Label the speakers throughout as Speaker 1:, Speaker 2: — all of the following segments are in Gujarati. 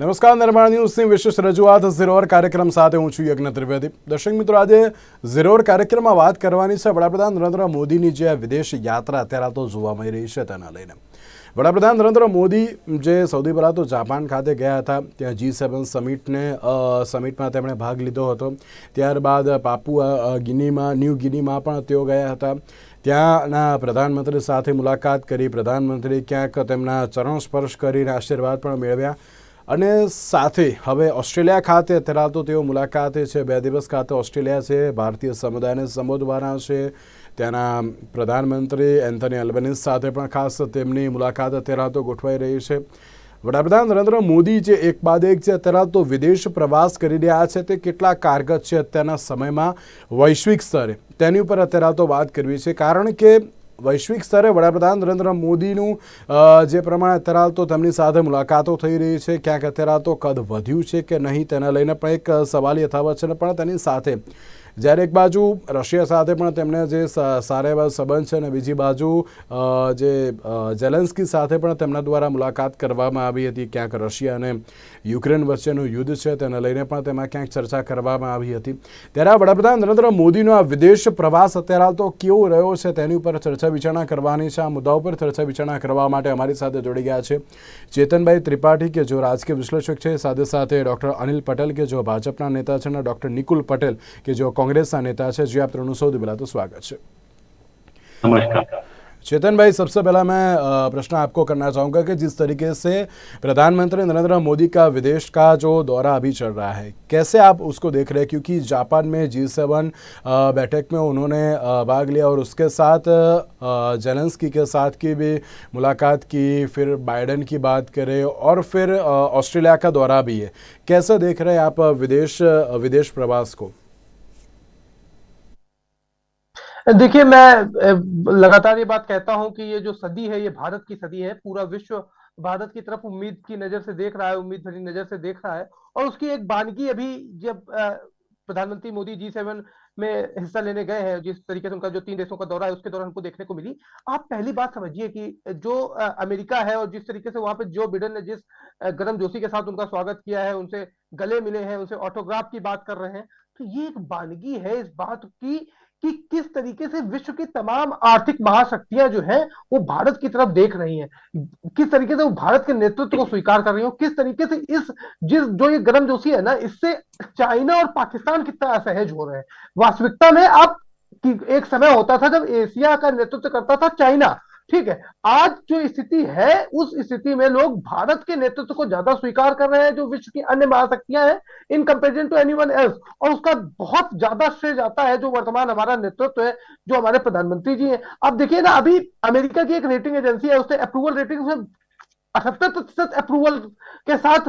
Speaker 1: નમસ્કાર, નિર્માણ ન્યૂઝની વિશેષ રજૂઆત ઝીરોર કાર્યક્રમ સાથે હું છું યજ્ઞ ત્રિવેદી। દર્શક મિત્રો, આજે ઝીરોર કાર્યક્રમમાં વાત કરવાની છે વડાપ્રધાન નરેન્દ્ર મોદીની જે વિદેશ યાત્રા અત્યારે તો જોવા મળી રહી છે તેના લઈને। વડાપ્રધાન નરેન્દ્ર મોદી જે સૌથી પહેલાં તો જાપાન ખાતે ગયા હતા, ત્યાં G7 સમિટમાં તેમણે ભાગ લીધો હતો। ત્યારબાદ પાપુઆ ગિનીમાં ન્યૂ ગિનીમાં પણ તેઓ ગયા હતા। ત્યાંના પ્રધાનમંત્રી સાથે મુલાકાત કરી, પ્રધાનમંત્રી ક્યાંક તેમના ચરણ સ્પર્શ કરીને આશીર્વાદ પણ મેળવ્યા। અને સાથે હવે ઓસ્ટ્રેલિયા ખાતે અત્યારે તો તેઓ મુલાકાતે છે, 2 દિવસ ખાતે ઓસ્ટ્રેલિયા છે, ભારતીય સમુદાયને સંબોધવાના છે। ત્યાંના પ્રધાનમંત્રી એન્થની અલ્બનીઝ સાથે પણ ખાસ તેમની મુલાકાત અત્યારે તો ગોઠવાઈ રહી છે। વડાપ્રધાન નરેન્દ્ર મોદી જે એક બાદ એક છે અત્યારે તો વિદેશ પ્રવાસ કરી રહ્યા છે, તે કેટલા કારગર છે અત્યારના સમયમાં વૈશ્વિક સ્તરે, તેની ઉપર અત્યારે તો વાત કરવી છે। કારણ કે વૈશ્વિક સ્તરે વડાપ્રધાન નરેન્દ્ર મોદીનું જે પ્રમાણે અત્યારે તો તેમની સાથે મુલાકાતો થઈ રહી છે, ક્યાંક અત્યારે તો કદ વધ્યું છે કે નહીં તેના લઈને પણ એક સવાલ યથાવત છે। પણ તેની સાથે જ્યારે એક બાજુ રશિયા સાથે પણ તેમને જે સારા એવા સંબંધ છે અને બીજી બાજુ જે ઝેલેન્સ્કી સાથે પણ તેમના દ્વારા મુલાકાત કરવામાં આવી હતી, ક્યાંક રશિયા અને યુક્રેન વચ્ચેનું યુદ્ધ છે તેને લઈને પણ તેમાં ક્યાંક ચર્ચા કરવામાં આવી હતી। ત્યારે વડાપ્રધાન નરેન્દ્ર મોદીનો આ વિદેશ પ્રવાસ અત્યારે તો કેવો રહ્યો છે તેની ઉપર ચર્ચા વિચારણા કરવાની છે। આ મુદ્દા ઉપર ચર્ચા વિચારણા કરવા માટે અમારી સાથે જોડી ગયા છે ચેતનભાઈ ત્રિપાઠી કે जो राजकीय विश्लेषक है, साथ साथ डॉक्टर अनिल पटेल के जो भाजपा नेता है, डॉक्टर निकुल पटेल के जो कांग्रेस नेता है। जी आप त्रणों सौ पहला तो स्वागत है।
Speaker 2: नमस्कार
Speaker 1: चेतन भाई, सबसे पहला मैं प्रश्न आपको करना चाहूँगा कि जिस तरीके से प्रधानमंत्री नरेंद्र मोदी का विदेश का जो दौरा अभी चल रहा है, कैसे आप उसको देख रहे हैं? क्योंकि जापान में G7 बैठक में उन्होंने भाग लिया और उसके साथ ज़ेलेंस्की के साथ की भी मुलाकात की, फिर बाइडेन की बात करें और फिर ऑस्ट्रेलिया का दौरा भी है। कैसे देख रहे हैं आप विदेश प्रवास को?
Speaker 3: देखिए, मैं लगातार ये बात कहता हूं कि ये जो सदी है, ये भारत की सदी है। पूरा विश्व भारत की तरफ उम्मीद की नजर से देख रहा है, उम्मीद भरी नजर से देख रहा है। और उसकी एक बानगी अभी जब प्रधानमंत्री मोदी G7 में हिस्सा लेने गए हैं, जिस तरीके से उनका जो 3 देशों का दौरा है उसके दौरान हमको देखने को मिली। आप पहली बात समझिए कि जो अमेरिका है और जिस तरीके से वहां पे जो बिडेन ने जिस गर्मजोशी के साथ उनका स्वागत किया है, उनसे गले मिले हैं, उनसे ऑटोग्राफ की बात कर रहे हैं, तो ये एक बानगी है इस बात की कि किस तरीके से विश्व की तमाम आर्थिक महाशक्तियां जो हैं वो भारत की तरफ देख रही हैं, किस तरीके से वो भारत के नेतृत्व को स्वीकार कर रही हो, किस तरीके से जो ये गर्मजोशी है ना, इससे चाइना और पाकिस्तान कितना असहज हो रहे हैं। वास्तविकता में आप कि एक समय होता था जब एशिया का नेतृत्व करता था चाइना, ठीक है। आज जो स्थिति है उस स्थिति में लोग भारत के नेतृत्व को ज्यादा स्वीकार कर रहे हैं, जो विश्व की अन्य महाशक्तियां हैं, in comparison to anyone else. और उसका बहुत ज्यादा श्रेय जाता है जो वर्तमान हमारा नेतृत्व है, जो हमारे प्रधानमंत्री जी हैं। अब देखिए ना, अभी अमेरिका की एक रेटिंग एजेंसी है, उसने अप्रूवल रेटिंग में 78% अप्रूवल के साथ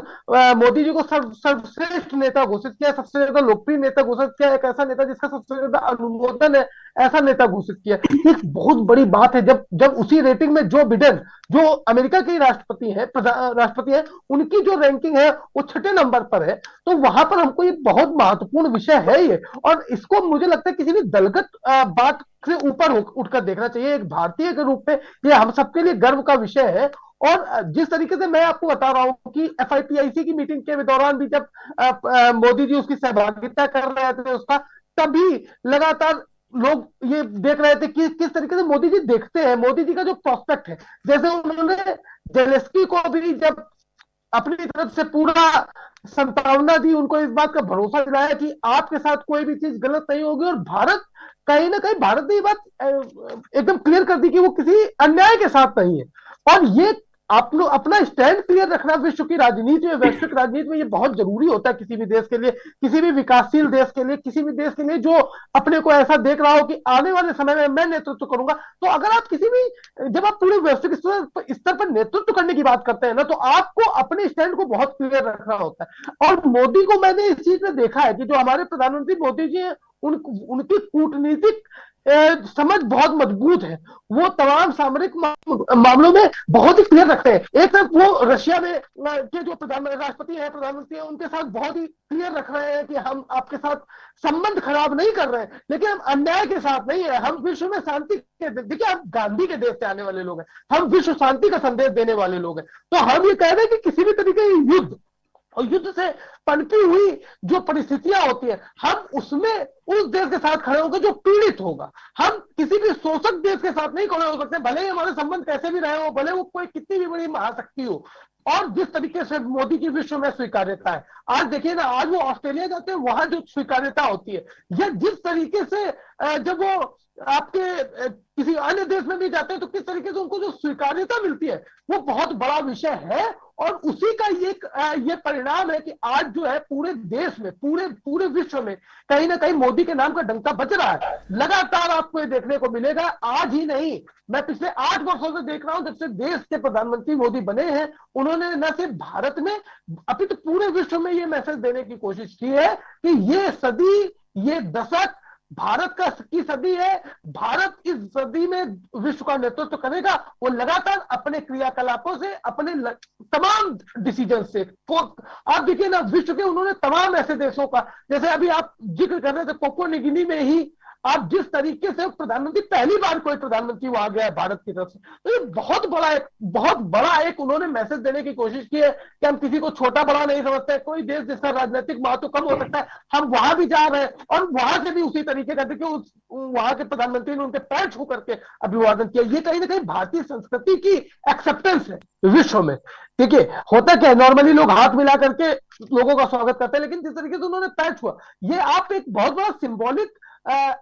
Speaker 3: मोदी जी को सर्वश्रेष्ठ नेता घोषित किया, सबसे ज्यादा लोकप्रिय नेता घोषित किया, एक ऐसा नेता जिसका सबसे ज्यादा अनुमोदन है, ऐसा नेता घोषित किया। एक बहुत बड़ी बात है जब उसी रेटिंग में जो बिडेन, जो अमेरिका के राष्ट्रपति है, उनकी जो रैंकिंग है वो 6ठे नंबर पर है। तो वहां पर हमको ये बहुत महत्वपूर्ण विषय है ये, और इसको मुझे लगता है किसी भी दलगत बात से ऊपर उठकर देखना चाहिए। एक भारतीय के रूप में ये हम सबके लिए गर्व का विषय है। और जिस तरीके से मैं आपको बता रहा हूं कि FIPIC की मीटिंग के दौरान भी जब मोदी जी उसकी सहभागिता कर रहे थे उसका, तभी लगातार लोग ये देख रहे थे कि किस तरीके से मोदी जी देखते हैं, मोदी जी का जो प्रोस्पेक्ट है। जैसे उन्होंने ज़ेलेंस्की को भी जब अपनी तरफ से पूरा संभावना दी, उनको इस बात का भरोसा दिलाया कि आपके साथ कोई भी चीज गलत नहीं होगी, और भारत कहीं ना कहीं भारत ने ये बात एकदम क्लियर कर दी कि वो किसी अन्याय के साथ नहीं है। और ये आप लोग अपना स्टैंड क्लियर रखना विश्व की राजनीति में, वैश्विक राजनीति में, ये बहुत जरूरी होता है किसी भी देश के लिए, किसी भी विकासशील देश के लिए, किसी भी देश के लिए जो अपने को ऐसा देख रहा हो कि आने वाले समय में मैं नेतृत्व करूंगा। तो अगर आप किसी भी, जब आप पूरे वैश्विक स्तर पर नेतृत्व करने की बात करते हैं ना, तो आपको अपने स्टैंड को बहुत क्लियर रखना होता है। और मोदी को मैंने इस चीज में देखा है कि जो हमारे प्रधानमंत्री मोदी जी हैं, उनकी कूटनीतिक समझ बहुत मजबूत है। वो तमाम सामरिक मामलों में बहुत ही क्लियर रखते हैं। एक तरफ वो रशिया में के जो राष्ट्रपति है, प्रधानमंत्री है, उनके साथ बहुत ही क्लियर रख रहे हैं कि हम आपके साथ संबंध खराब नहीं कर रहे हैं, लेकिन हम अन्याय के साथ नहीं है, हम विश्व में शांति के, देखिए हम गांधी के देश से आने वाले लोग हैं, हम विश्व शांति का संदेश देने वाले लोग हैं। तो हम ये कह रहे हैं कि किसी भी तरीके की युद्ध और युद्ध से पनपी हुई जो परिस्थितियां होती है, हम उसमें उस देश के साथ खड़े होंगे जो पीड़ित होगा। हम किसी भी शोषक देश के साथ नहीं खड़े हो सकते, भले ही हमारे संबंध कैसे भी रहे हो, भले वो कोई कितनी भी बड़ी महाशक्ति हो। और जिस तरीके से मोदी की विश्व में स्वीकार्यता है, आज देखिए ना, आज वो ऑस्ट्रेलिया जाते हैं, वहां जो स्वीकार्यता होती है, या जिस तरीके से जब वो आपके किसी अन्य देश में भी जाते हैं तो किस तरीके से उनको जो स्वीकार्यता मिलती है, वो बहुत बड़ा विषय है। और उसी का ये परिणाम है कि आज जो है पूरे देश में, पूरे पूरे विश्व में कहीं ना कहीं मोदी के नाम का डंका बज रहा है। लगातार आपको ये देखने को मिलेगा, आज ही नहीं, मैं पिछले 8 वर्षों से देख रहा हूं, जब से देश के प्रधानमंत्री मोदी बने हैं, उन्होंने न सिर्फ भारत में अभी तो पूरे विश्व में ये मैसेज देने की कोशिश की है कि ये सदी, ये दशक भारत की सदी है। भारत इस सदी में विश्व का नेतृत्व करेगा। वो लगातार अपने क्रियाकलापों से, अपने तमाम डिसीजन से आप देखिए ना, विश्व के उन्होंने तमाम ऐसे देशों का, जैसे अभी आप जिक्र कर रहे थे कोको गिनी में ही, आप जिस तरीके से प्रधानमंत्री, पहली बार कोई प्रधानमंत्री वहां गया है भारत की तरफ से, तो ये बहुत बड़ा एक उन्होंने मैसेज देने की कोशिश की है कि हम किसी को छोटा बड़ा नहीं समझते। कोई देश जिसका राजनीतिक महत्व कम हो सकता है, हम वहां भी जा रहे हैं, और वहां से भी उसी तरीके का, देखिए वहां के प्रधानमंत्री ने उनके पैर छू करके अभिवादन किया। ये कहीं ना कहीं भारतीय संस्कृति की एक्सेप्टेंस है विश्व में। देखिए होता क्या है, नॉर्मली लोग हाथ मिला करके लोगों का स्वागत करते हैं, लेकिन जिस तरीके से उन्होंने पैर छुआ, ये आप एक बहुत बड़ा सिंबॉलिक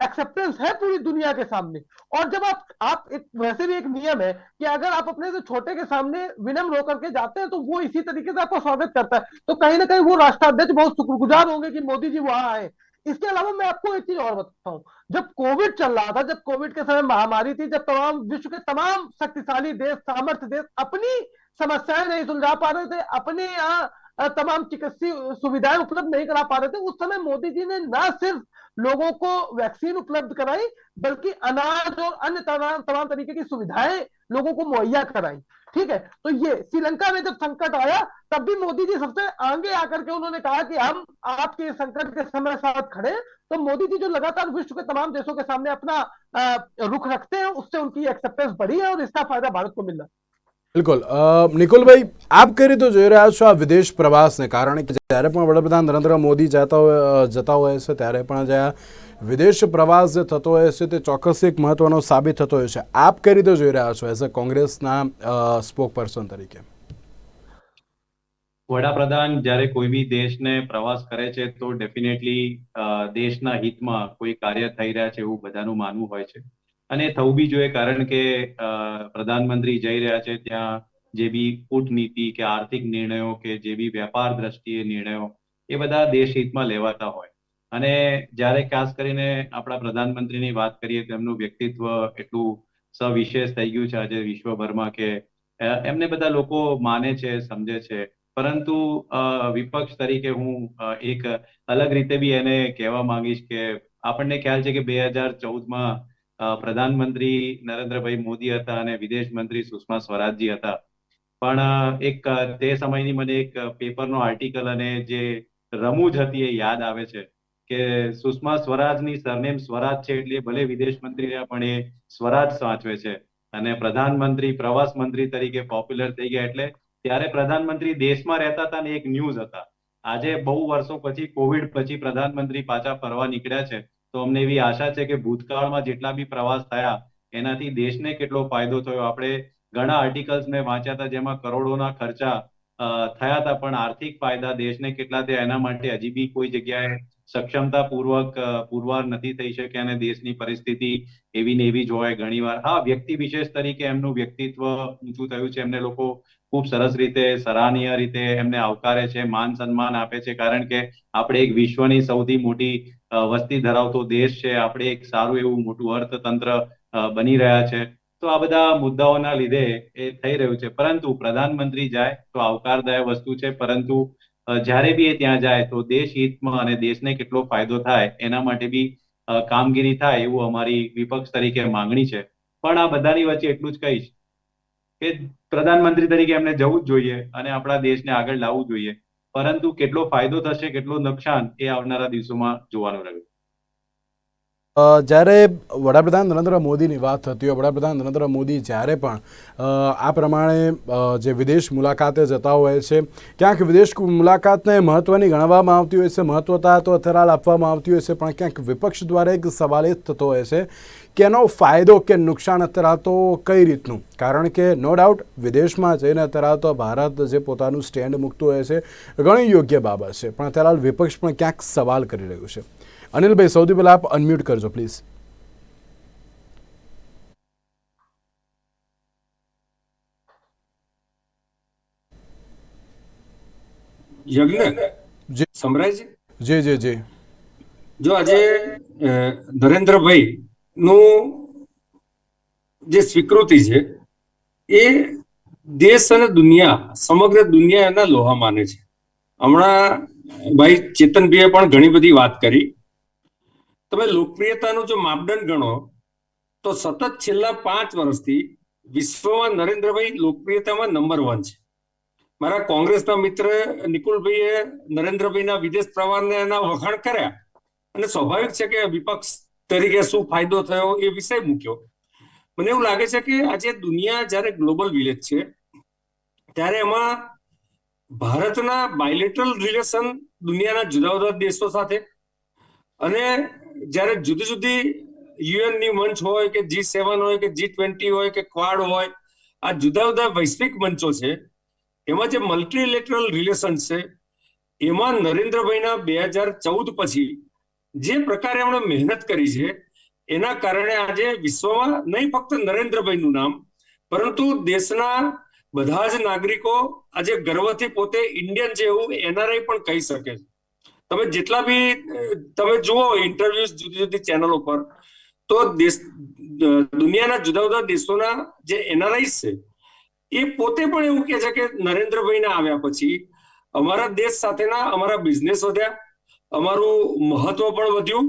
Speaker 3: एक्सेप्टेंस है पूरी दुनिया के सामने। और जब आप एक, वैसे भी एक नियम है कि अगर आप अपने से छोटे के सामने विनम्र होकर के जाते हैं तो वो इसी तरीके से आपका स्वागत करता है। तो कहीं ना कहीं वो राष्ट्राध्यक्ष बहुत शुक्रगुजार होंगे कि मोदी जी वहां आए। इसके अलावा मैं आपको एक चीज और बताता हूं, जब कोविड चल रहा था, जब कोविड के समय महामारी थी, जब तमाम विश्व के तमाम शक्तिशाली देश, सामर्थ्य देश अपनी समस्याएं नहीं सुलझा पा रहे थे, अपने यहाँ तमाम चिकित्सीय सुविधाएं उपलब्ध नहीं करा पा रहे थे, उस समय मोदी जी ने न सिर्फ लोगों को वैक्सीन उपलब्ध कराई, बल्कि अनाज और अन्य तमाम तमाम तरीके की सुविधाएं लोगों को मुहैया कराई। ठीक है, तो ये श्रीलंका में जब संकट आया, तब भी मोदी जी सबसे आगे आकर के उन्होंने कहा कि हम आपके संकट के समय साथ खड़े। तो मोदी जी जो लगातार विश्व के तमाम देशों के सामने अपना रुख रखते हैं, उससे उनकी एक्सेप्टेंस बढ़ी है और इसका फायदा भारत को मिल रहा है।
Speaker 1: બિલકુલ નિકુલભાઈ, આપ કઈ રીતે જોઈ રહ્યા છો આ વિદેશ પ્રવાસને? કારણ કે જ્યારે પણ વડાપ્રધાન નરેન્દ્ર મોદી જતા હોય છે, ત્યારે પણ જે આ વિદેશ પ્રવાસ જે થતો હોય છે તે ચોક્કસ એક મહત્વનો સાબિત થતો હોય છે. આપ કઈ રીતે જોઈ રહ્યા છો એઝ અ કોંગ્રેસના સ્પોક પર્સન તરીકે?
Speaker 2: વડાપ્રધાન જ્યારે કોઈ બી દેશને પ્રવાસ કરે છે તો ડેફિનેટલી દેશના હિતમાં કોઈ કાર્ય થઈ રહ્યા છે એવું બધાનું માનવું હોય છે, અને થવું બી જોઈએ, કારણ કે પ્રધાનમંત્રી જઈ રહ્યા છે ત્યાં જે બી કૂટનીતિ કે આર્થિક નિર્ણયો કે જે બી વેપાર દ્રષ્ટિએ નિર્ણયો એ બધા દેશ હિતમાં લેવાતા હોય. અને જ્યારે ખાસ કરીને આપણા પ્રધાનમંત્રીની વાત કરીએ તો એમનું વ્યક્તિત્વ એટલું સવિશેષ થઈ ગયું છે આજે વિશ્વભરમાં કે એમને બધા લોકો માને છે, સમજે છે. પરંતુ વિપક્ષ તરીકે હું એક અલગ રીતે બી એને કહેવા માંગીશ કે આપણને ખ્યાલ છે કે 2014માં પ્રધાનમંત્રી નરેન્દ્રભાઈ મોદી હતા અને વિદેશ મંત્રી સુષ્મા સ્વરાજજી હતા. પણ એક તે સમયની મને એક પેપરનો આર્ટિકલ અને જે રમૂજ હતી એ યાદ આવે છે કે સુષ્મા સ્વરાજની સરનેમ સ્વરાજ છે એટલે ભલે વિદેશ મંત્રી રહ્યા પણ એ સ્વરાજ સાચવે છે, અને પ્રધાનમંત્રી પ્રવાસ મંત્રી તરીકે પોપ્યુલર થઈ ગયા. એટલે ત્યારે પ્રધાનમંત્રી દેશમાં રહેતા હતા ને એક ન્યૂઝ હતા. આજે બહુ વર્ષો પછી, કોવિડ પછી પ્રધાનમંત્રી પાછા ફરવા નીકળ્યા છે, તો અમને એવી આશા છે કે ભૂતકાળમાં જેટલા બી પ્રવાસ થયા એનાથી દેશને કેટલો ફાયદો થયો. આપણે ઘણા આર્ટિકલ્સ મેં વાંચ્યા હતા જેમાં કરોડોના ખર્ચા થયા હતા, પણ આર્થિક ફાયદા દેશને કેટલા થયા એના માટે હજી બી કોઈ જગ્યાએ સક્ષમતાપૂર્વક પુરવાર નથી થઈ શક્યા, અને દેશની પરિસ્થિતિ એવી ને એવી જ હોય ઘણીવાર. હા, વ્યક્તિ વિશેષ તરીકે એમનું વ્યક્તિત્વ ઊંચું થયું છે, એમને લોકો ખૂબ સરસ રીતે, સરાહનીય રીતે એમને આવકારે છે, માન સન્માન આપે છે, કારણ કે આપણે એક વિશ્વની સૌથી મોટી વસ્તી ધરાવતો દેશ છે, આપણે એક સારું એવું મોટું અર્થતંત્ર બની રહ્યા છે. તો આ બધા મુદ્દાઓના લીધે એ થઈ રહ્યું છે. પરંતુ પ્રધાનમંત્રી જાય તો આવકારદાયક વસ્તુ છે, પરંતુ જ્યારે બી એ ત્યાં જાય તો દેશ હિતમાં અને દેશને કેટલો ફાયદો થાય એના માટે બી કામગીરી થાય એવું અમારી વિપક્ષ તરીકે માંગણી છે. પણ આ બધાની વચ્ચે એટલું જ કહીશ કે પ્રધાનમંત્રી તરીકે એમને જવું જ જોઈએ અને આપણા દેશને આગળ લાવવું જોઈએ, પરંતુ કેટલો ફાયદો થશે કેટલું નુકસાન એ આવનારા દિવસોમાં જોવાનું રહ્યું.
Speaker 1: જ્યારે વડાપ્રધાન નરેન્દ્ર મોદીની વાત થતી હોય, વડાપ્રધાન નરેન્દ્ર મોદી જ્યારે પણ આ પ્રમાણે જે વિદેશ મુલાકાતે જતા હોય છે, ક્યાંક વિદેશ મુલાકાતને મહત્ત્વની ગણવામાં આવતી હોય છે, મહત્ત્વતા તો અત્યારે આપવામાં આવતી હોય છે, પણ ક્યાંક વિપક્ષ દ્વારા એક સવાલ એ જ થતો હોય છે કે એનો ફાયદો કે નુકસાન અત્યારે તો કઈ રીતનું, કારણ કે નો ડાઉટ વિદેશમાં જઈને અત્યારે તો ભારત જે પોતાનું સ્ટેન્ડ મૂકતું હોય છે ઘણી યોગ્ય બાબત છે, પણ અત્યારે વિપક્ષ પણ ક્યાંક સવાલ કરી રહ્યું છે. અનિલભાઈ, સૌથી પહેલા આપ અનમ્યુટ કરજો પ્લીઝ.
Speaker 4: યજ્ઞ
Speaker 1: જી
Speaker 4: સંભળાય છે?
Speaker 1: જી જી જી.
Speaker 4: જો આજે નરેન્દ્રભાઈ નું જે સ્વીકૃતિ છે એ દેશ અને દુનિયા, સમગ્ર દુનિયા એના લોહા માને છે. હમણાં ભાઈ ચેતનભાઈએ પણ ઘણી બધી વાત કરી. તમે લોકપ્રિયતાનું જો માપદંડ ગણો તો સતત છેલ્લા 5 વર્ષથી વિશ્વમાં નરેન્દ્રભાઈ લોકપ્રિયતામાં નંબર 1 છે. મારા કોંગ્રેસના મિત્ર નિકુલભાઈએ નરેન્દ્રભાઈના વિદેશ પ્રવાસને એના વખાણ કર્યા, અને સ્વાભાવિક છે કે વિપક્ષ તરીકે શું ફાયદો થયો એ વિષય મૂક્યો. મને એવું લાગે છે કે આજે દુનિયા જ્યારે ગ્લોબલ વિલેજ છે ત્યારે એમાં ભારતના બાયલેટરલ રિલેશન દુનિયાના જુદા જુદા દેશો સાથે, અને જ્યારે જુદી જુદી યુએનની મંચ હોય કે G7 હોય કે G20 હોય કે ક્વાડ હોય, આ જુદા જુદા વૈશ્વિક મંચો છે, એમાં જે મલ્ટીલેટરલ રિલેશન છે એમાં નરેન્દ્રભાઈના 2014 પછી જે પ્રકારે એમણે મહેનત કરી છે એના કારણે આજે વિશ્વમાં નહીં ફક્ત નરેન્દ્રભાઈનું નામ, પરંતુ દેશના બધા જ નાગરિકો આજે ગર્વથી પોતે ઇન્ડિયન છે એવું એનઆરઆઈ પણ કહી શકે છે. તમે જેટલા બી તમે જુઓ ઇન્ટરવ્યુઝ જુદી જુદી ચેનલો પર, તો દુનિયાના જુદા જુદા દેશોના જે એનઆરઆઈ છે એ પોતે પણ એવું કહે છે કે નરેન્દ્રભાઈના આવ્યા પછી અમારા દેશ સાથેના અમારા બિઝનેસ વધ્યા, અમારું મહત્વ પણ વધ્યું,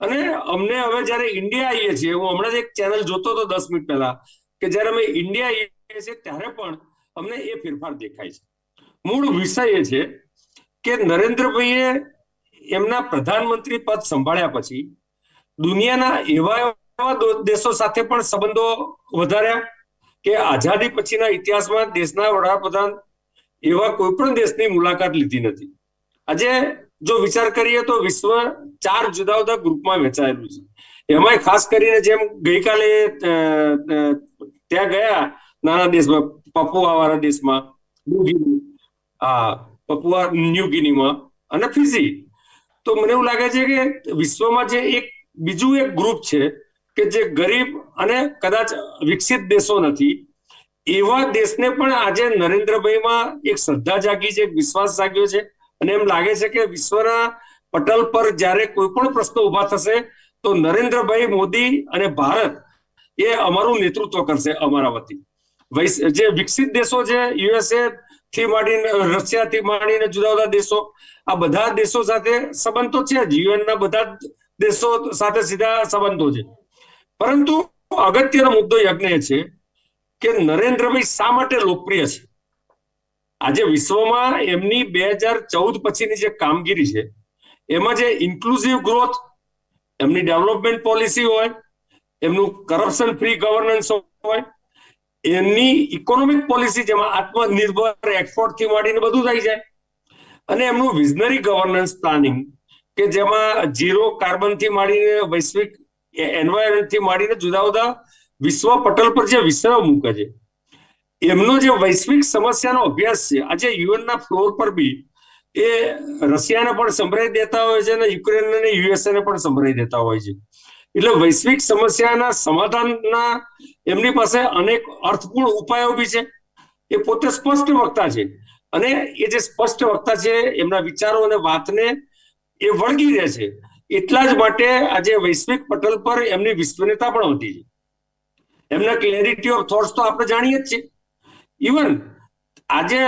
Speaker 4: અને અમને હવે જયારે ઇન્ડિયા આવીએ છીએ, હું હમણાં જ એક ચેનલ જોતો હતો 10 મિનિટ પહેલા, કે જયારે અમે ઇન્ડિયા આવીએ છીએ ત્યારે પણ અમને એ ફેરફાર દેખાય છે. મૂળ વિષય એ છે કે નરેન્દ્રભાઈએ એમના પ્રધાનમંત્રી પદ સંભાળ્યા પછી દુનિયાના એવા દેશો સાથે પણ સંબંધો વધાર્યા કે આઝાદી પછીના ઇતિહાસમાં દેશના વડાપ્રધાન એવા કોઈ પણ દેશની મુલાકાત લીધી નથી. આજે જો વિચાર કરીએ તો વિશ્વ 4 જુદા જુદા ગ્રુપમાં વહેંચાયેલું છે. એમાંય ખાસ કરીને જેમ ગઈકાલે ત્યાં ગયા નાના દેશમાં, પપુઆ વાળા દેશમાં, પપુઆ ન્યૂ ગિનીમાં અને ફિજી, તો મને એવું લાગે છે કે વિશ્વમાં જે એક બીજું એક ગ્રુપ છે કે જે ગરીબ અને કદાચ વિકસિત દેશો નથી, એવા દેશને પણ આજે નરેન્દ્રભાઈમાં એક શ્રદ્ધા જાગી છે, એક વિશ્વાસ જાગ્યો છે, અને એમ લાગે છે કે વિશ્વના પટલ પર જ્યારે કોઈ પણ પ્રશ્નો ઉભા થશે તો નરેન્દ્રભાઈ મોદી અને ભારત એ અમારું નેતૃત્વ કરશે અમારા વતી. જે વિકસિત દેશો છે, યુએસએ થી માંડીને રશિયાથી માંડીને જુદા જુદા દેશો, આ બધા દેશો સાથે સંબંધ તો છે જ, યુએનના બધા દેશો સાથે સીધા સંબંધો છે, પરંતુ અગત્યનો મુદ્દો યજ્ઞ છે કે નરેન્દ્રભાઈ શા માટે લોકપ્રિય છે. આજે વિશ્વમાં એમની 2014 પછીની જે કામગીરી છે એમાં જે ઇન્ક્લુઝિવ ગ્રોથ, એમની ડેવલપમેન્ટ પોલિસી હોય, એમનું કરપ્શન ફ્રી ગવર્નન્સ હોય, એમની ઇકોનોમિક પોલિસી જેમાં આત્મનિર્ભર એક્સપોર્ટ થી માંડીને બધું થઈ જાય, અને એમનું વિઝનરી ગવર્નન્સ પ્લાનિંગ કે જેમાં ઝીરો કાર્બન થી માંડીને વૈશ્વિક એન્વાયરમેન્ટ થી માંડીને જુદા જુદા વિશ્વ પટલ પર જે વિષયો મૂકે છે, એમનો જે વૈશ્વિક સમસ્યાનો અભ્યાસ છે, આજે યુએનના ફ્લોર પર બી એ રશિયાને પણ સંભળાઈ દેતા હોય છે અને યુક્રેન અને યુએસએ ને પણ સંભળાઈ દેતા હોય છે. એટલે વૈશ્વિક સમસ્યાના સમાધાનના એમની પાસે અનેક અર્થપૂર્ણ ઉપાયો બી છે. એ પોતે સ્પષ્ટ વક્તા છે, અને એ જે સ્પષ્ટ વક્તા છે એમના વિચારો અને વાતને એ વળગી રહે છે. એટલા જ માટે આજે વૈશ્વિક પટલ પર એમની વિશ્વસનીયતા પણ વધી છે. એમના ક્લેરિટી ઓફ થોટ્સ તો આપણે જાણીએ જ છીએ. ઇવન આજે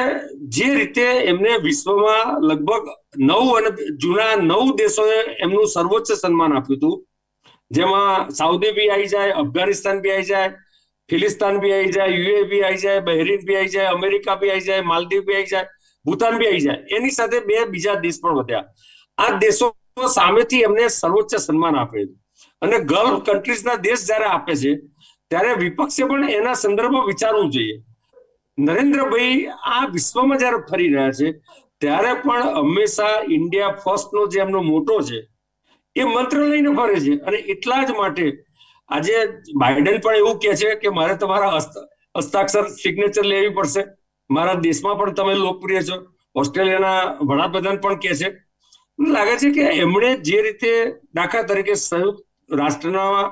Speaker 4: જે રીતે એમને વિશ્વમાં લગભગ 9 અને જૂના 9 દેશોએ એમનું સર્વોચ્ચ સન્માન આપ્યું હતું, જેમાં સાઉદી બી આવી જાય, અફઘાનિસ્તાન બી આવી જાય, ફિલિસ્તાન બી આવી જાય, યુએ બી આવી જાય, બહેરીન બી આવી જાય, અમેરિકા બી આવી જાય, માલદીવ બી આવી જાય, ભૂતાન બી આવી જાય. એની સાથે 2 બીજા દેશ પણ વધ્યા. આ દેશો સામેથી એમને સર્વોચ્ચ સન્માન આપે છે. અને ગલ્ફ કન્ટ્રીઝના દેશ જ્યારે આપે છે ત્યારે વિપક્ષે પણ એના સંદર્ભમાં વિચારવું જોઈએ. નરેન્દ્રભાઈ આ વિશ્વમાં જ્યારે ફરી રહ્યા છે ત્યારે પણ હંમેશા ઇન્ડિયા ફર્સ્ટનો જે એમનો મોટો છે એ મંત્ર લઈને ફરે છે. અને એટલા જ માટે આજે બાઇડન પણ એવું કહે છે કે મારે તમારા હસ્તાક્ષર સિગ્નેચર લેવી પડશે, મારા દેશમાં પણ તમે લોકપ્રિય છો. ઓસ્ટ્રેલિયાના વડાપ્રધાન પણ કહે છે. મને લાગે છે કે એમણે જે રીતે દાખલા તરીકે સંયુક્ત રાષ્ટ્રના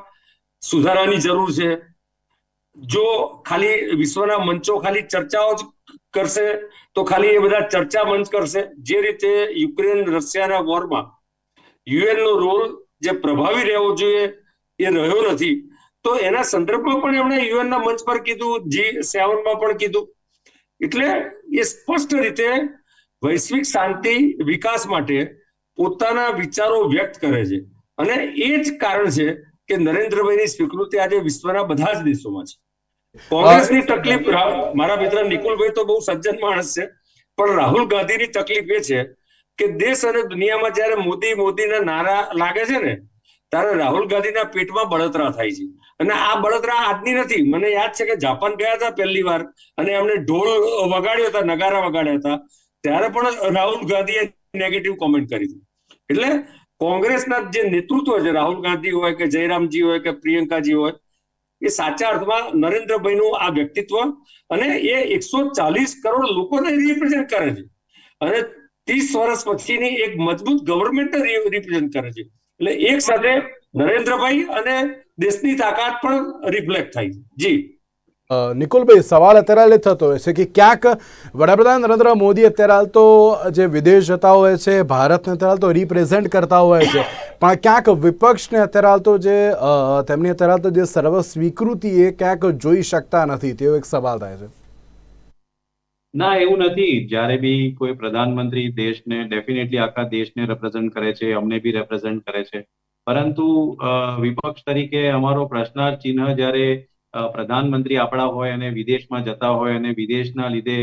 Speaker 4: સુધારાની જરૂર છે, જો ખાલી વિશ્વના મંચો ખાલી ચર્ચાઓ જ કરશે તો ખાલી એ બધા ચર્ચા મંચ કરશે. જે રીતે યુક્રેન રશિયાના વોરમાં યુએન નો રોલ જે પ્રભાવી રહેવો જોઈએ એ રહ્યો નથી, તો એના સંદર્ભમાં પણ એમણે યુએન ના મંચ પર કીધું, G7 માં પણ કીધું. એટલે એ સ્પષ્ટ રીતે વૈશ્વિક શાંતિ વિકાસ માટે પોતાના વિચારો વ્યક્ત કરે છે. અને એ જ કારણ છે કે નરેન્દ્રભાઈની સ્વીકૃતિ આજે વિશ્વના બધા જ દેશોમાં છે. કોંગ્રેસની તકલીફ, મારા મિત્ર નિકુલભાઈ તો બહુ સજ્જન માણસ છે, પણ રાહુલ ગાંધીની તકલીફ એ છે કે દેશ અને દુનિયામાં જ્યારે મોદીના નારા લાગે છે ને ત્યારે રાહુલ ગાંધીના પેટમાં બળતરા થાય છે. અને આ બળતરા આજની નથી. મને યાદ છે કે જાપાન ગયા હતા પહેલી વાર અને એમને ઢોલ વગાડ્યો હતા, નગારા વગાડ્યા હતા, ત્યારે પણ રાહુલ ગાંધીએ નેગેટિવ કોમેન્ટ કરી હતી. એટલે કોંગ્રેસના જે નેતૃત્વ છે, રાહુલ ગાંધી હોય કે જયરામજી હોય કે પ્રિયંકાજી હોય, એ સાચા અર્થમાં નરેન્દ્રભાઈનું આ વ્યક્તિત્વ અને એ 140 કરોડ લોકોને રિપ્રેઝેન્ટ કરે છે અને 30 વર્ષ પછીની એક મજબૂત ગવર્મેન્ટ રિપ્રેઝેન્ટ કરે છે. એટલે એક સાથે નરેન્દ્રભાઈ અને દેશની તાકાત પણ રિફ્લેક્ટ થાય છે. જી
Speaker 1: નિકુલભાઈ, સવાલ અત્યારે એ થતો હોય છે કે ક્યાંક વડાપ્રધાન નરેન્દ્ર મોદી અત્યારે હાલ તો જે વિદેશ જતા હોય છે, ભારતને અત્યારે હાલ તો રિપ્રેઝેન્ટ કરતા હોય છે, પણ ક્યાંક વિપક્ષને અત્યારે હાલ તો જે તેમની અત્યારે હાલ તો જે સર્વ સ્વીકૃતિ એ ક્યાંક જોઈ શકતા નથી, તેવો એક સવાલ થાય છે.
Speaker 2: ના, એવું નથી. જ્યારે બી કોઈ પ્રધાનમંત્રી દેશને ડેફિનેટલી આખા દેશને રિપ્રેઝેન્ટ કરે છે, અમને બી રિપ્રેઝેન્ટ કરે છે, પરંતુ વિપક્ષ તરીકે અમારો પ્રશ્નાર્થ ચિહ્ન જ્યારે પ્રધાનમંત્રી આપણા હોય અને વિદેશમાં જતા હોય અને વિદેશના લીધે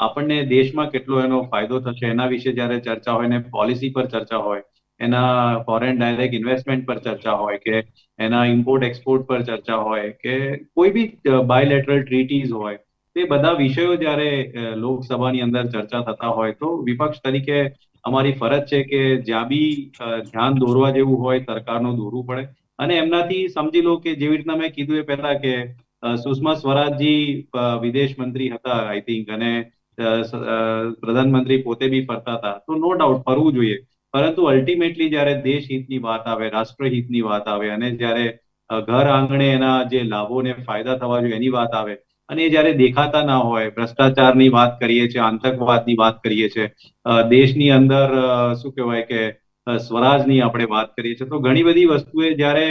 Speaker 2: આપણને દેશમાં કેટલો એનો ફાયદો થશે એના વિશે જ્યારે ચર્ચા હોય ને પોલિસી પર ચર્ચા હોય, એના ફોરેન ડાયરેક્ટ ઇન્વેસ્ટમેન્ટ પર ચર્ચા હોય કે એના ઇમ્પોર્ટ એક્સપોર્ટ પર ચર્ચા હોય કે કોઈ બી બાયલેટરલ ટ્રીટીઝ હોય, તે બધા વિષયો જ્યારે લોકસભાની અંદર ચર્ચા થતા હોય તો વિપક્ષ તરીકે અમારી ફરજ છે કે જ્યાં બી ધ્યાન દોરવા જેવું હોય સરકારનું દોરવું પડે. અને એમનાથી સમજી લો કે જેવી રીતના મેં કીધું એ પહેલા કે સુષ્મા સ્વરાજજી વિદેશ મંત્રી હતા આઈ થિંક, અને પ્રધાનમંત્રી પોતે બી ફરતા હતા, તો નો ડાઉટ ફરવું જોઈએ. પરંતુ અલ્ટિમેટલી જ્યારે દેશ હિતની વાત આવે, રાષ્ટ્રહિતની વાત આવે અને જ્યારે ઘર આંગણે એના જે લાભો ને ફાયદા થવા જોઈએ એની વાત આવે અને એ જ્યારે દેખાતા ના હોય, ભ્રષ્ટાચારની વાત કરીએ છીએ, આતંકવાદની વાત કરીએ છીએ, દેશની અંદર શું કહેવાય કે સ્વરાજની આપણે વાત કરીએ છીએ, તો ઘણી બધી વસ્તુએ જ્યારે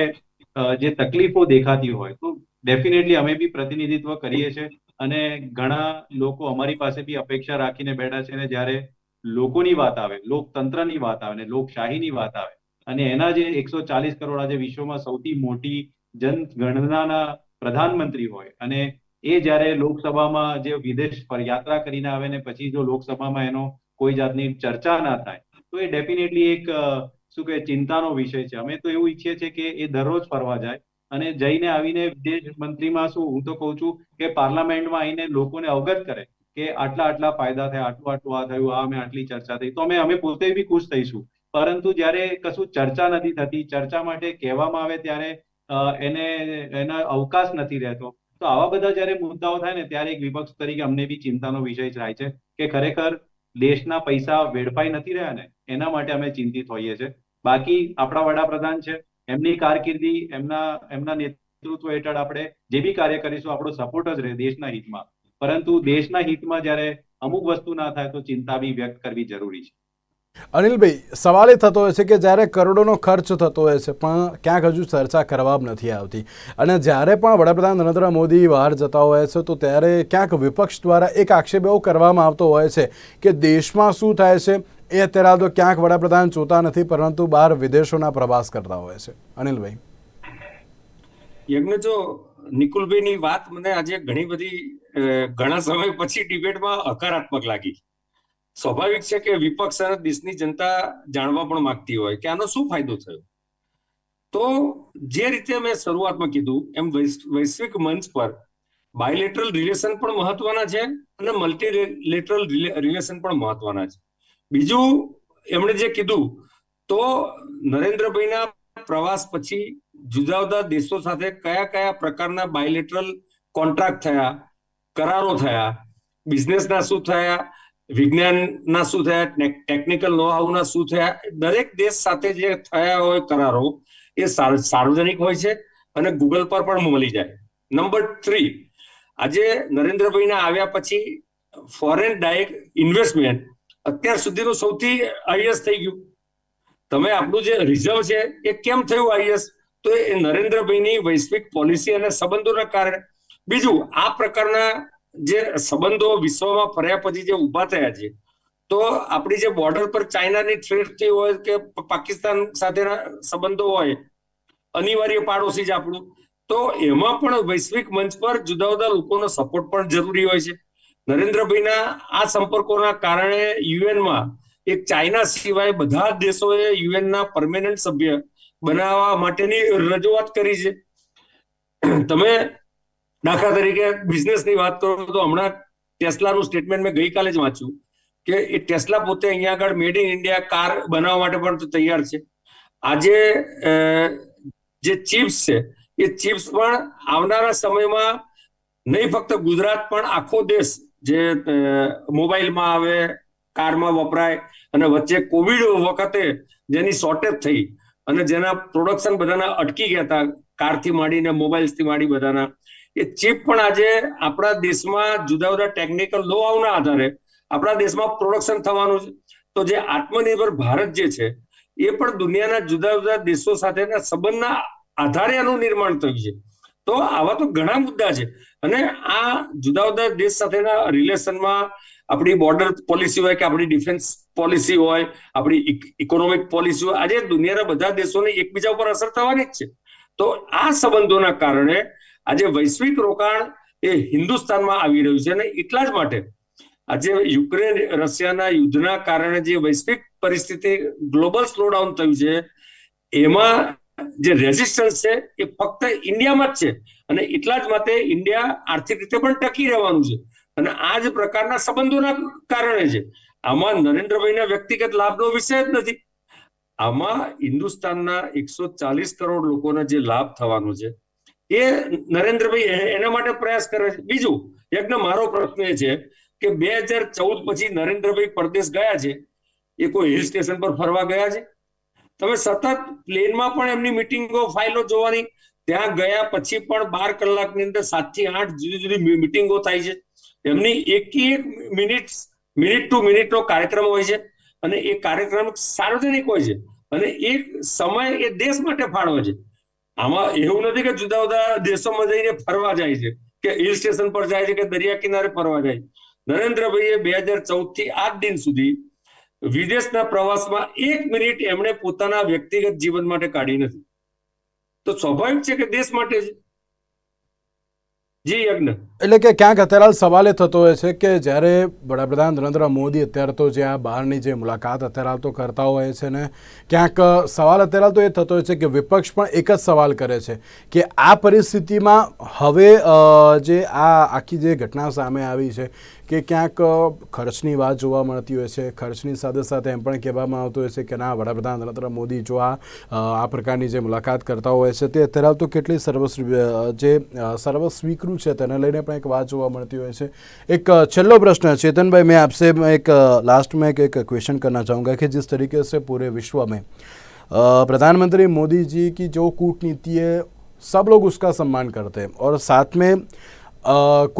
Speaker 2: જે તકલીફો દેખાતી હોય તો ડેફિનેટલી અમે બી પ્રતિનિધિત્વ કરીએ છીએ અને ઘણા લોકો અમારી પાસે બી અપેક્ષા રાખીને બેઠા છે. અને જ્યારે લોકોની વાત આવે, લોકતંત્રની વાત આવે ને લોકશાહીની વાત આવે અને એના જે 140 કરોડ આજે વિશ્વમાં સૌથી મોટી જનગણનાના પ્રધાનમંત્રી હોય અને એ જ્યારે લોકસભામાં જે વિદેશ પર યાત્રા કરીને આવે ને પછી જો લોકસભામાં એનો કોઈ જાતની ચર્ચા ના થાય તો એ ડેફિનેટલી એક શું કે ચિંતાનો વિષય છે. અમે તો એવું ઈચ્છીએ છીએ કે એ દરરોજ ફરવા જાય અને જઈને આવીને વિદેશ મંત્રીમાં શું, હું તો કહું છું કે પાર્લામેન્ટમાં આવીને લોકોને અવગત કરે કે આટલા આટલા ફાયદા થયા, આટલું આટલું આ થયું, આ અમે આટલી ચર્ચા થઈ, તો અમે પોતે બી ખુશ થઈશું. પરંતુ જ્યારે કશું ચર્ચા નથી થતી, ચર્ચા માટે કહેવામાં આવે ત્યારે એને એના અવકાશ નથી રહેતો, તો આવા બધા જ્યારે મુદ્દાઓ થાય ને ત્યારે એક વિપક્ષ તરીકે અમને બી ચિંતાનો વિષય થાય છે કે ખરેખર દેશના પૈસા વેડફાઈ નથી રહ્યા ને, એના માટે અમે ચિંતિત હોઈએ છીએ. બાકી આપણા વડાપ્રધાન છે, એમની કારકિર્દી, એમના નેતૃત્વ હેઠળ આપણે જે બી કાર્ય કરીશું આપણો સપોર્ટ જ રહે દેશના હિતમાં. પરંતુ દેશના હિતમાં જ્યારે અમુક વસ્તુ ના થાય તો ચિંતા બી વ્યક્ત કરવી જરૂરી છે.
Speaker 1: અનિલભાઈ, સવાલ એ થતો હોય છે કે જ્યારે કરોડોનો ખર્ચ થતો હોય છે પણ ક્યાંક હજુ ચર્ચા કરવામાં નથી આવતી, અને જ્યારે પણ વડાપ્રધાન નરેન્દ્ર મોદી બહાર જતા હોય છે તો ત્યારે ક્યાંક વિપક્ષ દ્વારા એક આક્ષેપ એવો કરવામાં આવતો હોય છે કે દેશમાં શું થાય છે એ અત્યારે તો ક્યાંક વડાપ્રધાન જોતા નથી પરંતુ બહાર વિદેશોના પ્રવાસ કરતા હોય છે. અનિલભાઈ,
Speaker 4: યજ્ઞ, જો નિકુલભાઈની વાત મને આજે ઘણા સમય પછી ડિબેટમાં હકારાત્મક લાગી. સ્વાભાવિક છે કે વિપક્ષ અને દેશની જનતા જાણવા પણ માંગતી હોય કે આનો શું ફાયદો થયો. તો જે રીતે મેં શરૂઆતમાં કીધું એમ વૈશ્વિક મંચ પર બાયલેટરલ રિલેશન પણ મહત્વના છે અને મલ્ટીલેટરલ રિલેશન પણ મહત્વના છે. બીજું એમણે જે કીધું તો નરેન્દ્રભાઈના પ્રવાસ પછી જુદા જુદા દેશો સાથે કયા કયા પ્રકારના બાયલેટરલ કોન્ટ્રાક્ટ થયા, કરારો થયા, બિઝનેસના શું થયા, વિજ્ઞાનના શું થયા, ટેકનિકલ નો હાઉના શું થયા, દરેક દેશ સાથે જે થયા હોય કરારો એ સાર્વજનિક હોય છે અને ગૂગલ પર પણ મળી જાય. નંબર 3, આજે નરેન્દ્રભાઈના આવ્યા પછી ફોરેન ડાયરેક્ટ ઇન્વેસ્ટમેન્ટ અત્યાર સુધીનું સૌથી હાઈએસ્ટ થઈ ગયું. તમે આપણું જે રિઝર્વ છે એ કેમ થયું હાઈએસ્ટ? તો એ નરેન્દ્રભાઈની વૈશ્વિક પોલિસી અને સંબંધોના કારણે. બીજું, આ પ્રકારના જે સંબંધો વિશ્વમાં ફર્યા પછી જે ઉભા થયા છે, તો આપણી જે બોર્ડર પર ચાઇનાની થ્રેટ થઈ હોય કે પાકિસ્તાન સાથેના સંબંધો હોય, અનિવાર્ય પાડોશી જ આપણું, તો એમાં પણ વૈશ્વિક મંચ પર જુદા જુદા લોકોનો સપોર્ટ પણ જરૂરી હોય છે. નરેન્દ્રભાઈના આ સંપર્કોના કારણે યુએનમાં એક ચાઇના સિવાય બધા જ દેશોએ યુએનના પરમેનન્ટ સભ્ય બનાવવા માટેની રજૂઆત કરી છે. તમે દાખલા તરીકે બિઝનેસની વાત કરો તો હમણાં ટેસ્લાનું સ્ટેટમેન્ટ મેં ગઈકાલે જ વાંચ્યું કે એ ટેસ્લા પોતે અહીંયા આગળ મેડ ઇન ઇન્ડિયા કાર બનાવવા માટે પણ તૈયાર છે. આજે જે ચિપ્સ છે એ ચિપ્સ પણ આવનારા સમયમાં નહીં ફક્ત ગુજરાત પણ આખો દેશ જે મોબાઈલમાં આવે, કારમાં વપરાય, અને વચ્ચે કોવિડ વખતે જેની શોર્ટેજ થઈ અને જેના પ્રોડક્શન બધાના અટકી ગયા હતા, કારથી માંડીને મોબાઈલ્સથી માંડી બધાના, એ ચિપ પણ આજે આપણા દેશમાં જુદા જુદા ટેકનિકલ નો હાઉના આધારે આપણા દેશમાં પ્રોડક્શન થવાનું છે. તો જે આત્મનિર્ભર ભારત જે છે એ પણ દુનિયાના જુદા જુદા દેશો સાથેના સંબંધના આધારે આનું નિર્માણ થયું છે. તો આવા તો ઘણા મુદ્દા છે અને આ જુદા જુદા દેશ સાથેના રિલેશનમાં આપણી બોર્ડર પોલિસી હોય કે આપણી ડિફેન્સ પોલિસી હોય, આપણી ઇકોનોમિક પોલિસી હોય, આજે દુનિયાના બધા દેશોને એકબીજા ઉપર અસર થવાની જ છે. તો આ સંબંધોના કારણે આજે વૈશ્વિક રોકાણ એ હિન્દુસ્તાનમાં આવી રહ્યું છે અને એટલા જ માટે આજે યુક્રેન રશિયાના યુદ્ધના કારણે જે વૈશ્વિક પરિસ્થિતિ ગ્લોબલ સ્લોડાઉન થયું છે એમાં જે રેઝિસ્ટન્સ છે એ ફક્ત ઇન્ડિયામાં જ છે અને એટલા જ માટે ઇન્ડિયા આર્થિક રીતે પણ ટકી રહેવાનું છે અને આ જ પ્રકારના સંબંધોના કારણે છે. આમાં નરેન્દ્રભાઈના વ્યક્તિગત લાભનો વિષય જ નથી. આમાં હિન્દુસ્તાનના 140 કરોડ લોકોને જે લાભ થવાનો છે એ નરેન્દ્રભાઈ એના માટે પ્રયાસ કરે છે. બીજું યજ્ઞ, મારો પ્રશ્ન એ છે કે 2014 પછી નરેન્દ્રભાઈ પરદેશ ગયા છે, એ કોઈ હિલ સ્ટેશન પર ફરવા ગયા છે? તમે સતત પ્લેનમાં પણ એમની મિટિંગો, ફાઇલો જોવાની, ત્યાં ગયા પછી પણ 12 કલાકની અંદર 7 થી 8 જુદી જુદી મિટિંગો થાય છે. એમની એક મિનિટ ટુ મિનિટનો કાર્યક્રમ હોય છે અને એ કાર્યક્રમ સાર્વજનિક હોય છે અને એક સમય એ દેશ માટે ફાળવે છે. આમાં એવું નથી કે જુદા જુદા દેશોમાં જઈને ફરવા જાય છે કે હિલ સ્ટેશન પર જાય છે કે દરિયા કિનારે ફરવા જાય છે. નરેન્દ્રભાઈએ 2014 થી આજ દિન સુધી વિદેશના પ્રવાસમાં 1 મિનિટ એમણે પોતાના વ્યક્તિગત જીવન માટે કાઢી નથી. તો સ્વાભાવિક છે કે દેશ માટે છે. જી યજ્ઞ.
Speaker 1: એટલે કે ક્યાંક અત્યારે સવાલ એ થતો હોય છે કે જ્યારે વડાપ્રધાન નરેન્દ્ર મોદી અત્યારે તો જે આ બહારની જે મુલાકાત અત્યારે તો કરતા હોય છે ને, ક્યાંક સવાલ અત્યારે તો એ થતો હોય છે કે વિપક્ષ પણ એક જ સવાલ કરે છે કે આ પરિસ્થિતિમાં હવે જે આ આખી જે ઘટના સામે આવી છે કે ક્યાંક ખર્ચની વાત જોવા મળતી હોય છે, ખર્ચની સાથે સાથે એમ પણ કહેવામાં આવતું હોય છે કે ના, વડાપ્રધાન નરેન્દ્ર મોદી જો આ પ્રકારની જે મુલાકાત કરતા હોય છે તે અત્યારે તો કેટલી સર્વસ્વીકૃત છે તેને લઈને પણ एक बात જોવા મળતી હોય છે. एक છેલ્લો प्रश्न है चेतन भाई, मैं आपसे एक लास्ट में एक क्वेश्चन करना चाहूँगा कि जिस तरीके से पूरे विश्व में प्रधानमंत्री मोदी जी की जो कूटनीति है सब लोग उसका सम्मान करते हैं और साथ में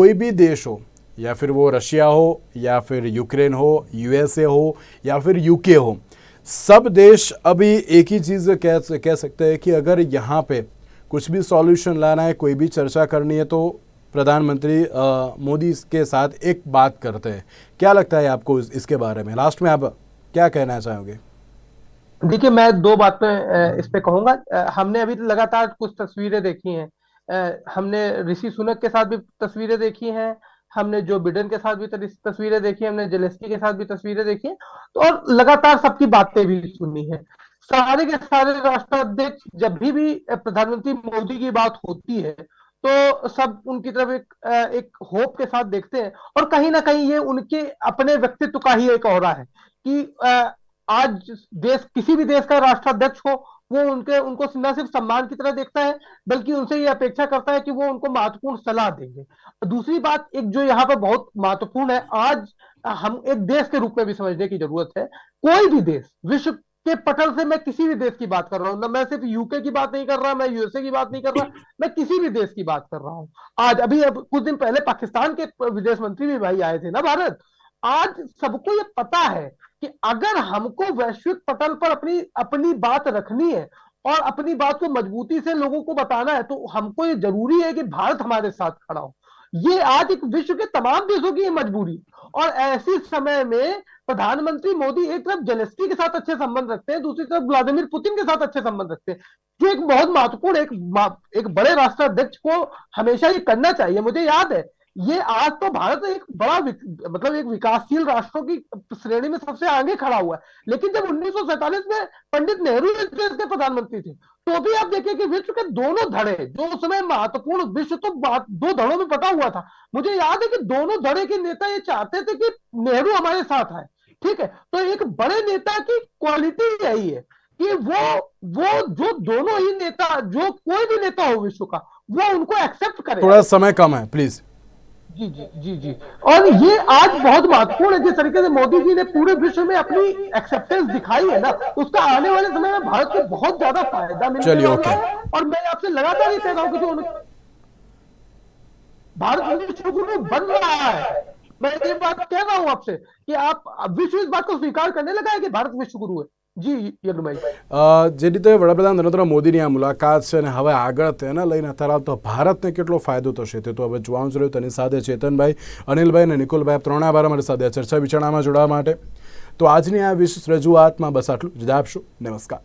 Speaker 1: कोई भी देश हो, या फिर वो रशिया हो या फिर यूक्रेन हो, यूएसए हो या फिर यूके हो, सब देश अभी एक ही चीज़ कह सकते हैं कि अगर यहाँ पे कुछ भी सॉल्यूशन लाना है, कोई भी चर्चा करनी है तो प्रधानमंत्री मोदी के साथ एक बात करते हैं. क्या लगता है आपको इसके बारे में? लास्ट में आप क्या कहना चाहोगे?
Speaker 3: देखिए, मैं दो बातें इस पे कहूंगा. हमने अभी लगातार कुछ तस्वीरें देखी हैं. हमने ऋषि सुनक के साथ भी तस्वीरें देखी हैं, हमने जो बिडेन के साथ भी तस्वीरें देखी, हमने जेलेंस्की के साथ भी तस्वीरें देखी हैं, तो और लगातार सबकी बातें भी सुनी है. सारे के सारे राष्ट्राध्यक्ष जब भी प्रधानमंत्री मोदी की बात होती है तो सब उनकी तरफ एक होप के साथ देखते हैं, और कहीं ना कहीं ये उनके अपने व्यक्तित्व का ही एक औरा है कि आज देश, किसी भी देश का राष्ट्राध्यक्ष हो, वो उनको न सिर्फ सम्मान की तरह देखता है, बल्कि उनसे ये अपेक्षा करता है कि वो उनको महत्वपूर्ण सलाह देंगे। दूसरी बात एक जो यहाँ पर बहुत महत्वपूर्ण है, आज हम एक देश के रूप में भी समझने की जरूरत है। कोई भी देश, विश्व के पटल से, मैं किसी भी देश की बात कर रहा हूं ना, मैं सिर्फ यूके की बात नहीं कर रहा, मैं यूएसए की बात नहीं कर रहा, मैं किसी भी देश की बात कर रहा हूं। आज अब कुछ दिन पहले पाकिस्तान के विदेश मंत्री भी भाई आए थे ना भारत। आज सबको ये पता है कि अगर हमको वैश्विक पटल पर अपनी अपनी बात रखनी है और अपनी बात को मजबूती से लोगों को बताना है, तो हमको ये जरूरी है कि भारत हमारे साथ खड़ा हो। ये आज एक विश्व के तमाम देशों की मजबूरी। और ऐसे समय में प्रधानमंत्री मोदी एक तरफ जेलेंस्की के साथ अच्छे संबंध रखते हैं, दूसरी तरफ व्लादिमीर पुतिन के साथ अच्छे संबंध रखते हैं, जो एक बहुत महत्वपूर्ण, एक बड़े राष्ट्राध्यक्ष को हमेशा ये करना चाहिए। मुझे याद है, ये आज तो भारत एक बड़ा मतलब एक विकासशील राष्ट्रों की श्रेणी में सबसे आगे खड़ा हुआ है, लेकिन जब 1947 में पंडित नेहरू इस देश के प्रधानमंत्री थे, तो भी आप देखिए कि विश्व के दोनों धड़े, जो उस समय महत्वपूर्ण, विश्व तो दो धड़ों में बटा हुआ था, मुझे याद है कि दोनों धड़े के नेता ये चाहते थे कि नेहरू हमारे साथ आए। ठीक है, तो एक बड़े नेता की क्वालिटी यही है कि वो जो दोनों ही नेता, जो कोई भी नेता हो विश्व का, वो उनको एक्सेप्ट करे।
Speaker 1: थोड़ा समय कम है प्लीज।
Speaker 3: जी जी जी जी। और ये आज बहुत महत्वपूर्ण है, जिस तरीके से मोदी जी ने पूरे विश्व में अपनी एक्सेप्टेंस दिखाई है ना, उसका आने वाले समय में भारत को बहुत ज्यादा फायदा मिलने वाला है। और मैं आपसे लगातार ये कह रहा हूं कि जो भारत विश्व गुरु बन रहा है, मैं ये बात कह रहा हूं आपसे कि आप विश्व इस बात को स्वीकार करने लगा है कि भारत विश्व गुरु है। જી યજ્ઞભાઈ,
Speaker 1: જે રીતે વડાપ્રધાન નરેન્દ્ર મોદીની આ મુલાકાત છે અને હવે આગળ તેને લઈને ધરાવતો ભારતને કેટલો ફાયદો થશે તે તો હવે જોવાનું જ રહ્યું। તેની સાથે ચેતનભાઈ, અનિલભાઈ અને નિકુલભાઈ, આપ ત્રણે આભાર અમારી સાથે ચર્ચા વિચારણામાં જોડાવા માટે। તો આજની આ વિશેષ રજૂઆતમાં બસ આટલું જ આપશો। નમસ્કાર।